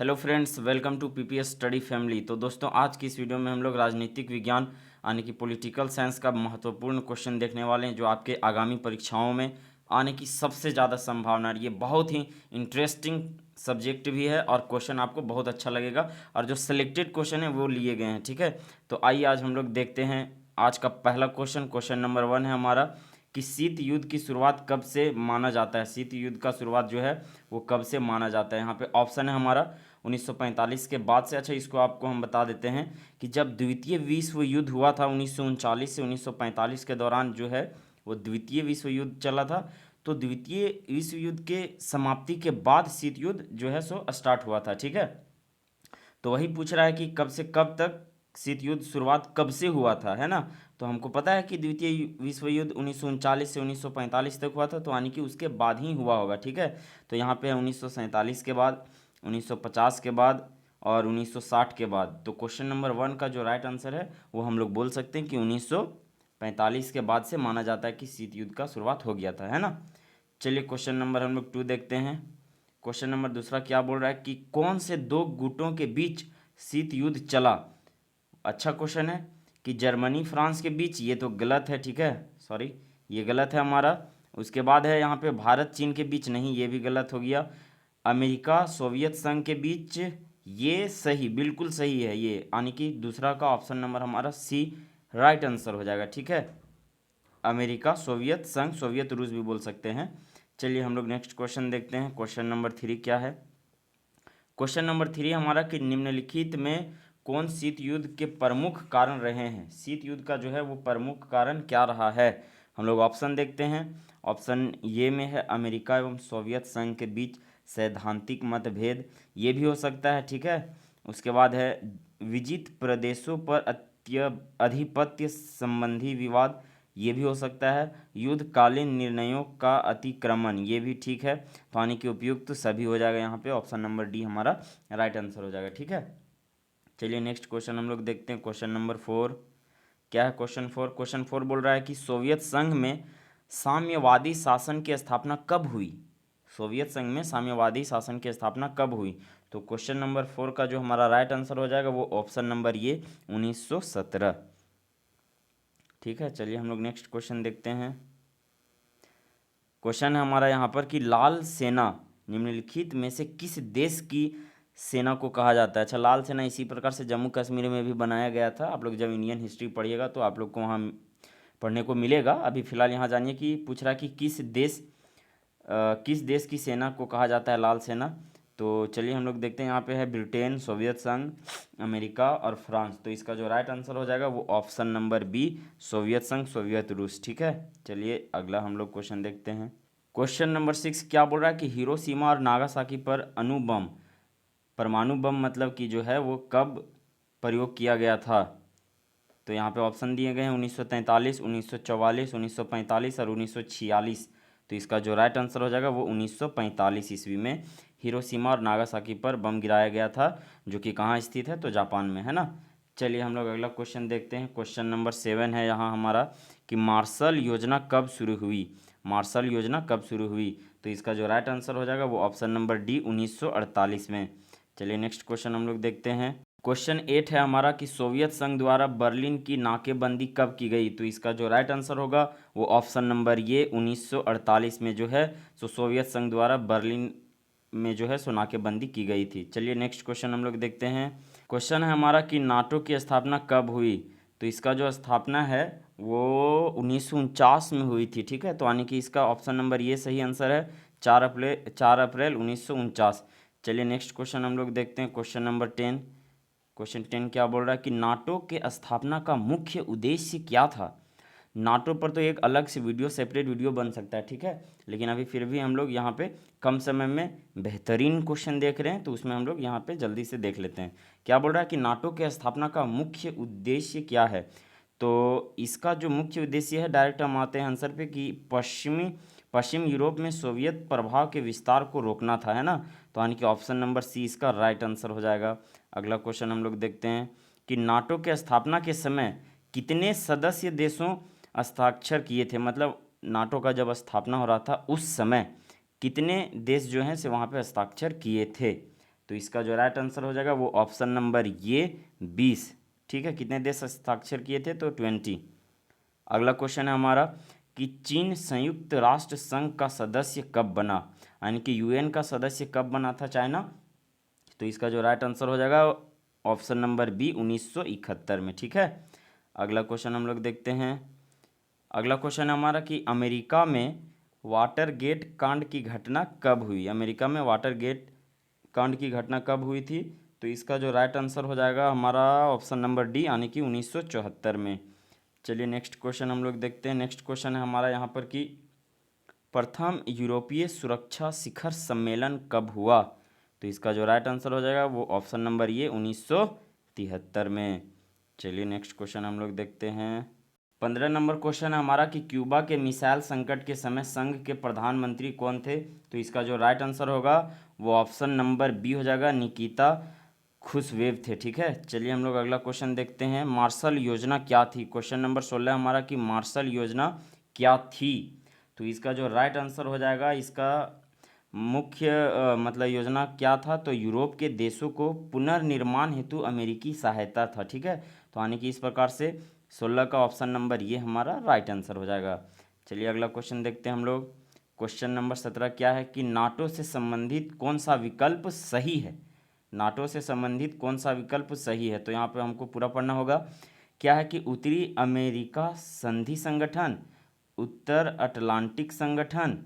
Hello friends, welcome to PPS study family. तो दोस्तों, आज की इस वीडियो में हम लोग राजनीतिक विज्ञान यानी कि पॉलिटिकल साइंस का महत्वपूर्ण क्वेश्चन देखने वाले हैं, जो आपके आगामी परीक्षाओं में आने की सबसे ज़्यादा संभावना है। ये बहुत ही इंटरेस्टिंग सब्जेक्ट भी है और क्वेश्चन आपको बहुत अच्छा लगेगा, और जो सिलेक्टेड क्वेश्चन है वो लिए गए हैं। ठीक है, तो आइए आज हम लोग देखते हैं आज का पहला क्वेश्चन। क्वेश्चन नंबर 1 है हमारा कि शीत युद्ध की शुरुआत कब से माना जाता है। शीत युद्ध का शुरुआत जो है वो कब से माना जाता है। यहाँ पे ऑप्शन है हमारा 1945 के बाद से। अच्छा, इसको आपको हम बता देते हैं कि जब द्वितीय विश्व युद्ध हुआ था 1939 से 1945 के दौरान जो है वो द्वितीय विश्व युद्ध चला था। तो द्वितीय विश्व युद्ध के समाप्ति के बाद शीत युद्ध जो है सो स्टार्ट हुआ था। ठीक है, तो वही पूछ रहा है कि कब से कब तक शीत युद्ध शुरुआत कब से हुआ था, है ना। तो हमको पता है कि द्वितीय विश्व युद्ध 1939 से 1945 तक हुआ था, तो यानी कि उसके बाद ही हुआ होगा। ठीक है, तो यहाँ पे है 1947 के बाद, 1950 के बाद और 1960 के बाद। तो क्वेश्चन नंबर 1 का जो राइट आंसर है वो हम लोग बोल सकते हैं कि 1945 के बाद से माना जाता है कि शीत युद्ध का शुरुआत हो गया था, है ना। चलिए क्वेश्चन नंबर हम लोग 2 देखते हैं। क्वेश्चन नंबर दूसरा क्या बोल रहा है कि कौन से दो गुटों के बीच शीत युद्ध चला। अच्छा क्वेश्चन है कि जर्मनी फ्रांस के बीच, ये तो गलत है। ठीक है, सॉरी, ये गलत है हमारा। उसके बाद है यहाँ पे भारत चीन के बीच, नहीं, ये भी गलत हो गया। अमेरिका सोवियत संघ के बीच, ये सही, बिल्कुल सही है ये, यानी कि दूसरा का ऑप्शन नंबर हमारा सी राइट आंसर हो जाएगा। ठीक है, अमेरिका सोवियत संघ, सोवियत रूस भी बोल सकते हैं। चलिए हम लोग नेक्स्ट क्वेश्चन देखते हैं। क्वेश्चन नंबर 3 क्या है। क्वेश्चन नंबर 3 हमारा कि निम्नलिखित में कौन शीत युद्ध के प्रमुख कारण रहे हैं। शीत युद्ध का जो है वो प्रमुख कारण क्या रहा है। हम लोग ऑप्शन देखते हैं। ऑप्शन ये में है अमेरिका एवं सोवियत संघ के बीच सैद्धांतिक मतभेद, ये भी हो सकता है। ठीक है, उसके बाद है विजित प्रदेशों पर अधिपत्य संबंधी विवाद, ये भी हो सकता है। युद्धकालीन निर्णयों का अतिक्रमण, ये भी ठीक है। तो यानी कि उपयुक्त तो सभी हो जाएगा। यहाँ पे ऑप्शन नंबर डी हमारा राइट आंसर हो जाएगा। ठीक है, चलिए नेक्स्ट क्वेश्चन हम लोग देखते हैं। क्वेश्चन नंबर 4 क्या है। क्वेश्चन 4 बोल रहा है कि सोवियत संघ में साम्यवादी शासन की स्थापना कब हुई। सोवियत संघ में साम्यवादी शासन की स्थापना कब हुई। तो क्वेश्चन नंबर 4 का जो हमारा राइट आंसर हो जाएगा वो ऑप्शन नंबर ये 1917। ठीक है, चलिए हम लोग नेक्स्ट क्वेश्चन देखते हैं। क्वेश्चन है हमारा यहाँ पर कि लाल सेना निम्नलिखित में से किस देश की सेना को कहा जाता है। अच्छा, लाल सेना इसी प्रकार से जम्मू कश्मीर में भी बनाया गया था। आप लोग जब इंडियन हिस्ट्री पढ़िएगा तो आप लोग को वहाँ पढ़ने को मिलेगा। अभी फिलहाल यहाँ जानिए कि पूछ रहा है कि किस देश की सेना को कहा जाता है लाल सेना। तो चलिए हम लोग देखते हैं। यहाँ पे है ब्रिटेन, सोवियत संघ, अमेरिका और फ्रांस। तो इसका जो राइट आंसर हो जाएगा वो ऑप्शन नंबर बी, सोवियत संघ, सोवियत रूस। ठीक है, चलिए अगला हम लोग क्वेश्चन देखते हैं। क्वेश्चन नंबर 6 क्या बोल रहा है कि हिरोशिमा और नागासाकी पर अणु बम, परमाणु बम मतलब कि जो है वो कब प्रयोग किया गया था। तो यहाँ पे ऑप्शन दिए गए हैं 1943, 1944, 1945 और 1946। तो इसका जो राइट आंसर हो जाएगा वो 1945 ईस्वी में हिरोशिमा और नागासाकी पर बम गिराया गया था, जो कि कहाँ स्थित है, तो जापान में, है ना। चलिए हम लोग अगला क्वेश्चन देखते हैं। क्वेश्चन नंबर 7 है यहाँ हमारा कि मार्शल योजना कब शुरू हुई। मार्शल योजना कब शुरू हुई। तो इसका जो राइट आंसर हो जाएगा वो ऑप्शन नंबर डी 1948 में। चलिए नेक्स्ट क्वेश्चन हम लोग देखते हैं। क्वेश्चन 8 है हमारा कि सोवियत संघ द्वारा बर्लिन की नाकेबंदी कब की गई। तो इसका जो राइट आंसर होगा वो ऑप्शन नंबर ये 1948 में जो है सो सोवियत संघ द्वारा बर्लिन में जो है सो नाकेबंदी की गई थी। चलिए नेक्स्ट क्वेश्चन हम लोग देखते हैं। क्वेश्चन है हमारा कि नाटो की स्थापना कब हुई। तो इसका जो स्थापना है वो 1949 में हुई थी। ठीक है, तो यानी कि इसका ऑप्शन नंबर ये सही आंसर है, 4 अप्रैल 1949। चलिए नेक्स्ट क्वेश्चन हम लोग देखते हैं। Question number 10। क्वेश्चन 10 क्या बोल रहा है कि नाटो के स्थापना का मुख्य उद्देश्य क्या था। नाटो पर तो एक अलग से वीडियो, सेपरेट वीडियो बन सकता है। ठीक है, लेकिन अभी फिर भी हम लोग यहाँ पे कम समय में बेहतरीन क्वेश्चन देख रहे हैं, तो उसमें हम लोग यहाँ पे जल्दी से देख लेते हैं। क्या बोल रहा है कि नाटो के स्थापना का मुख्य उद्देश्य क्या है। तो इसका जो मुख्य उद्देश्य है, डायरेक्ट हम आते हैं आंसर पे कि पश्चिम यूरोप में सोवियत प्रभाव के विस्तार को रोकना था, है ना। तो यानी कि ऑप्शन नंबर सी इसका राइट आंसर हो जाएगा। अगला क्वेश्चन हम लोग देखते हैं कि नाटो के स्थापना के समय कितने सदस्य देशों हस्ताक्षर किए थे। मतलब नाटो का जब स्थापना हो रहा था उस समय कितने देश जो हैं से वहाँ पे हस्ताक्षर किए थे। तो तो इसका जो राइट आंसर हो जाएगा वो ऑप्शन नंबर ये 20। ठीक है, कितने देश हस्ताक्षर किए थे? तो 20। अगला क्वेश्चन है हमारा कि चीन संयुक्त राष्ट्र संघ का सदस्य कब बना, यानी कि यूएन का सदस्य कब बना था चाइना? तो इसका जो राइट आंसर हो जाएगा ऑप्शन नंबर बी 1971 में। ठीक है, अगला क्वेश्चन हम लोग देखते हैं। अगला क्वेश्चन है हमारा कि अमेरिका में वाटरगेट कांड की घटना कब हुई? अमेरिका में वाटरगेट कांड की घटना कब हुई थी? तो इसका जो राइट आंसर हो जाएगा हमारा ऑप्शन नंबर डी, यानी कि 1974 में। चलिए नेक्स्ट क्वेश्चन हम लोग देखते हैं। नेक्स्ट क्वेश्चन है हमारा यहाँ पर कि प्रथम यूरोपीय सुरक्षा शिखर सम्मेलन कब हुआ? तो इसका जो राइट आंसर हो जाएगा वो ऑप्शन नंबर ये 1973 में। चलिए नेक्स्ट क्वेश्चन हम लोग देखते हैं। 15 नंबर क्वेश्चन है हमारा कि क्यूबा के मिसाइल संकट के समय संघ के प्रधानमंत्री कौन थे? तो इसका जो राइट आंसर होगा वो ऑप्शन नंबर बी हो जाएगा, निकिता खुशवेव थे। ठीक है, चलिए हम लोग अगला क्वेश्चन देखते हैं। मार्शल योजना क्या थी? क्वेश्चन नंबर 16 हमारा कि मार्शल योजना क्या थी? तो इसका जो राइट आंसर हो जाएगा, इसका मुख्य मतलब योजना क्या था? तो यूरोप के देशों को पुनर्निर्माण हेतु अमेरिकी सहायता था। ठीक है, तो यानी कि इस प्रकार से 16 का ऑप्शन नंबर ये हमारा राइट आंसर हो जाएगा। चलिए अगला क्वेश्चन देखते हैं हम लोग। क्वेश्चन नंबर 17 क्या है कि नाटो से संबंधित कौन सा विकल्प सही है? नाटो से संबंधित कौन सा विकल्प सही है? तो यहाँ पे हमको पूरा पढ़ना होगा। क्या है कि उत्तरी अमेरिका संधि संगठन, उत्तर अटलांटिक संगठन,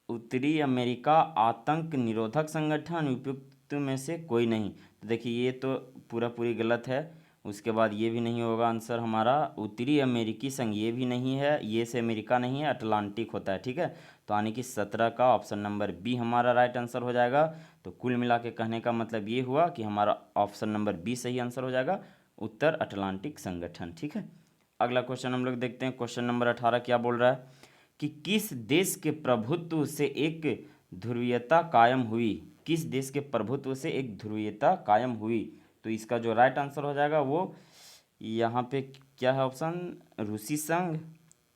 उत्तरी अमेरिका आतंक निरोधक संगठन, उपयुक्त में से कोई नहीं। तो देखिए ये तो पूरी गलत है। उसके बाद ये भी नहीं होगा आंसर हमारा। उत्तरी अमेरिकी संघ ये भी नहीं है, ये से अमेरिका नहीं है, अटलांटिक होता है। ठीक है, तो यानी कि 17 का ऑप्शन नंबर बी हमारा राइट आंसर हो जाएगा। तो कुल मिला के कहने का मतलब ये हुआ कि हमारा ऑप्शन नंबर बी सही आंसर हो जाएगा, उत्तर अटलांटिक संगठन। ठीक है, अगला क्वेश्चन हम लोग देखते हैं। क्वेश्चन नंबर 18 क्या बोल रहा है कि किस देश के प्रभुत्व से एक ध्रुवीयता कायम हुई? किस देश के प्रभुत्व से एक ध्रुवीयता कायम हुई? तो इसका जो राइट आंसर हो जाएगा वो यहाँ पे क्या है ऑप्शन? रूसी संघ,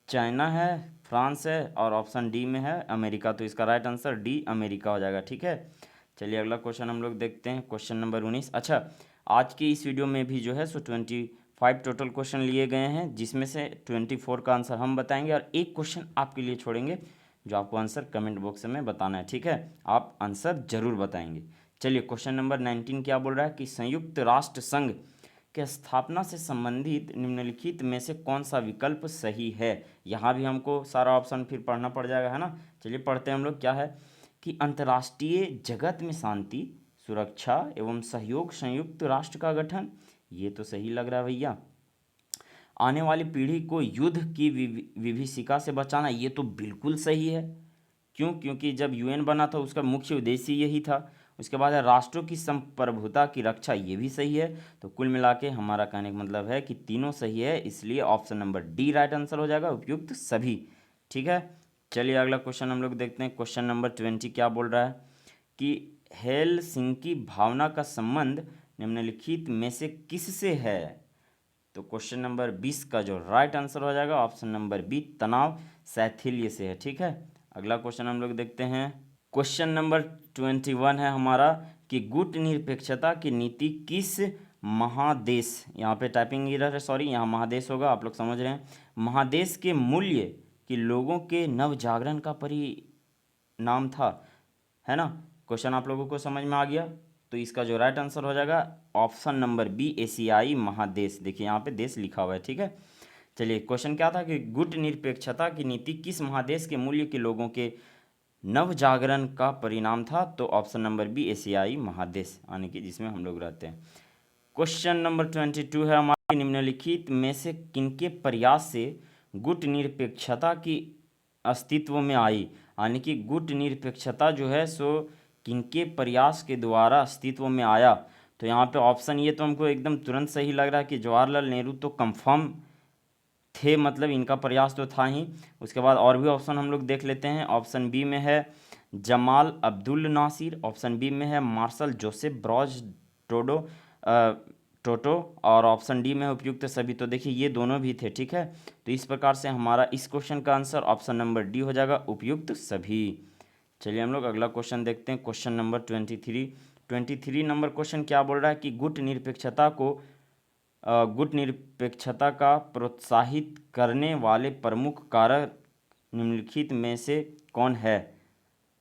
चाइना है, फ्रांस है और ऑप्शन डी में है अमेरिका। तो इसका राइट आंसर डी अमेरिका हो जाएगा। ठीक है, चलिए अगला क्वेश्चन हम लोग देखते हैं। Question number 19। अच्छा, आज की इस वीडियो में भी जो है सो 25 टोटल क्वेश्चन लिए गए हैं, जिसमें से 24 का आंसर हम बताएंगे और एक क्वेश्चन आपके लिए छोड़ेंगे जो आपको आंसर कमेंट बॉक्स में बताना है। ठीक है, आप आंसर जरूर बताएंगे। चलिए क्वेश्चन नंबर 19 क्या बोल रहा है कि संयुक्त राष्ट्र संघ के स्थापना से संबंधित निम्नलिखित में से कौन सा विकल्प सही है? यहाँ भी हमको सारा ऑप्शन फिर पढ़ना पड़ जाएगा, है ना। चलिए पढ़ते हैं हम लोग। क्या है कि अंतर्राष्ट्रीय जगत में शांति, सुरक्षा एवं सहयोग संयुक्त राष्ट्र का गठन, ये तो सही लग रहा है भैया। आने वाली पीढ़ी को युद्ध की विभीषिका से बचाना, ये तो बिल्कुल सही है। क्यों? क्योंकि जब यूएन बना था उसका मुख्य उद्देश्य यही था। उसके बाद है राष्ट्रों की संप्रभुता की रक्षा, ये भी सही है। तो कुल मिला के हमारा कहने का मतलब है कि तीनों सही है, इसलिए option number D right answer हो जाएगा, उपयुक्त सभी। ठीक है, चलिए अगला क्वेश्चन हम लोग देखते हैं। क्वेश्चन नंबर 20 क्या बोल रहा है कि हेलसिंकी भावना का संबंध निम्नलिखित में से किससे है? तो क्वेश्चन नंबर 20 का जो राइट आंसर हो जाएगा ऑप्शन नंबर बी, तनाव शैथिल्य से है। ठीक है, अगला क्वेश्चन हम लोग देखते हैं। क्वेश्चन नंबर 21 है हमारा कि गुट निरपेक्षता की नीति किस महादेश, यहाँ पे टाइपिंग एरर है, सॉरी, यहाँ महादेश होगा, आप लोग समझ रहे हैं, महादेश के मूल्य कि लोगों के नवजागरण का परिणाम था, है ना। क्वेश्चन आप लोगों को समझ में आ गया? तो इसका जो राइट आंसर हो जाएगा ऑप्शन नंबर बी, एशियाई महादेश। देखिए यहाँ पे देश लिखा हुआ है। ठीक है, चलिए क्वेश्चन क्या था कि गुट निरपेक्षता की नीति किस महादेश के मूल्य के लोगों के नवजागरण का परिणाम था? तो ऑप्शन नंबर बी, एशियाई महादेश, यानी कि जिसमें हम लोग रहते हैं। क्वेश्चन नंबर 22 है हमारे, निम्नलिखित में से किनके प्रयास से गुट निरपेक्षता की अस्तित्व में आई? यानी कि गुट निरपेक्षता जो है सो किनके प्रयास के द्वारा अस्तित्व में आया? तो यहाँ पे ऑप्शन ये तो हमको एकदम तुरंत सही लग रहा है कि जवाहरलाल नेहरू तो कंफर्म थे, मतलब इनका प्रयास तो था ही। उसके बाद और भी ऑप्शन हम लोग देख लेते हैं। ऑप्शन बी में है जमाल अब्दुल नासिर, ऑप्शन बी में है मार्शल जोसेफ ब्रॉज टोटो और ऑप्शन डी में है उपयुक्त सभी। तो देखिए ये दोनों भी थे। ठीक है, तो इस प्रकार से हमारा इस क्वेश्चन का आंसर ऑप्शन नंबर डी हो जाएगा, उपयुक्त सभी। चलिए हम लोग अगला क्वेश्चन देखते हैं, क्वेश्चन नंबर 23 नंबर क्वेश्चन क्या बोल रहा है कि गुट निरपेक्षता का प्रोत्साहित करने वाले प्रमुख कारक निम्नलिखित में से कौन है।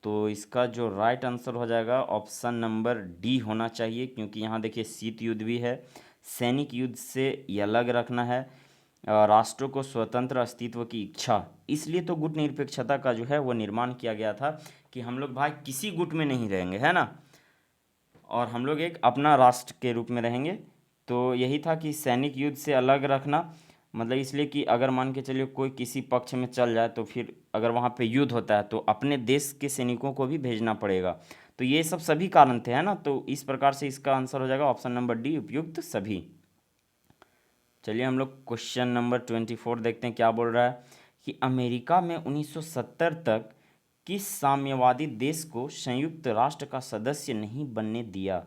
तो इसका जो राइट आंसर हो जाएगा ऑप्शन नंबर डी होना चाहिए, क्योंकि यहाँ देखिए शीत युद्ध भी है, सैनिक युद्ध से ये अलग रखना है, राष्ट्रों को स्वतंत्र अस्तित्व की इच्छा, इसलिए तो गुट निरपेक्षता का जो है वो निर्माण किया गया था कि हम लोग भाई किसी गुट में नहीं रहेंगे, है ना, और हम लोग एक अपना राष्ट्र के रूप में रहेंगे। तो यही था कि सैनिक युद्ध से अलग रखना, मतलब इसलिए कि अगर मान के चलिए कोई किसी पक्ष में चल जाए तो फिर अगर वहाँ पे युद्ध होता है तो अपने देश के सैनिकों को भी भेजना पड़ेगा। तो ये सब सभी कारण थे, है ना, तो इस प्रकार से इसका आंसर हो जाएगा ऑप्शन नंबर डी, उपयुक्त सभी। चलिए हम लोग क्वेश्चन नंबर 24 देखते हैं क्या बोल रहा है कि अमेरिका में 1970 तक किस साम्यवादी देश को संयुक्त राष्ट्र का सदस्य नहीं बनने दिया।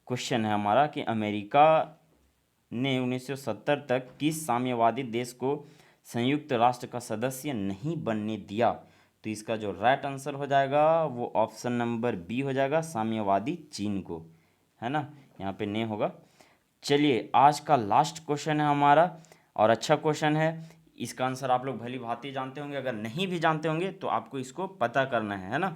क्वेश्चन है हमारा कि अमेरिका ने 1970 तक किस साम्यवादी देश को संयुक्त राष्ट्र का सदस्य नहीं बनने दिया। तो इसका जो राइट आंसर हो जाएगा वो ऑप्शन नंबर बी हो जाएगा, साम्यवादी चीन को, है ना, यहाँ पे नहीं होगा। चलिए आज का लास्ट क्वेश्चन है हमारा और अच्छा क्वेश्चन है, इसका आंसर आप लोग भली भांति जानते होंगे, अगर नहीं भी जानते होंगे तो आपको इसको पता करना है ना।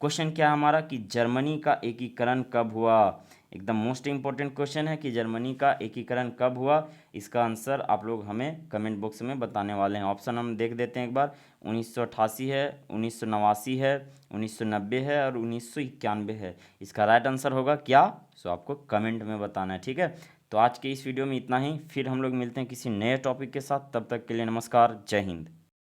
क्वेश्चन क्या है हमारा कि जर्मनी का एकीकरण कब हुआ। एकदम मोस्ट इंपॉर्टेंट क्वेश्चन है कि जर्मनी का एकीकरण कब हुआ। इसका आंसर आप लोग हमें कमेंट बॉक्स में बताने वाले हैं। ऑप्शन हम देख देते हैं एक बार, 1988 है, 1989 है, 1990 है और 1991 है। इसका राइट आंसर होगा क्या, सो आपको कमेंट में बताना है, ठीक है। तो आज के इस वीडियो में इतना ही, फिर हम लोग मिलते हैं किसी नए टॉपिक के साथ, तब तक के लिए नमस्कार, जय हिंद।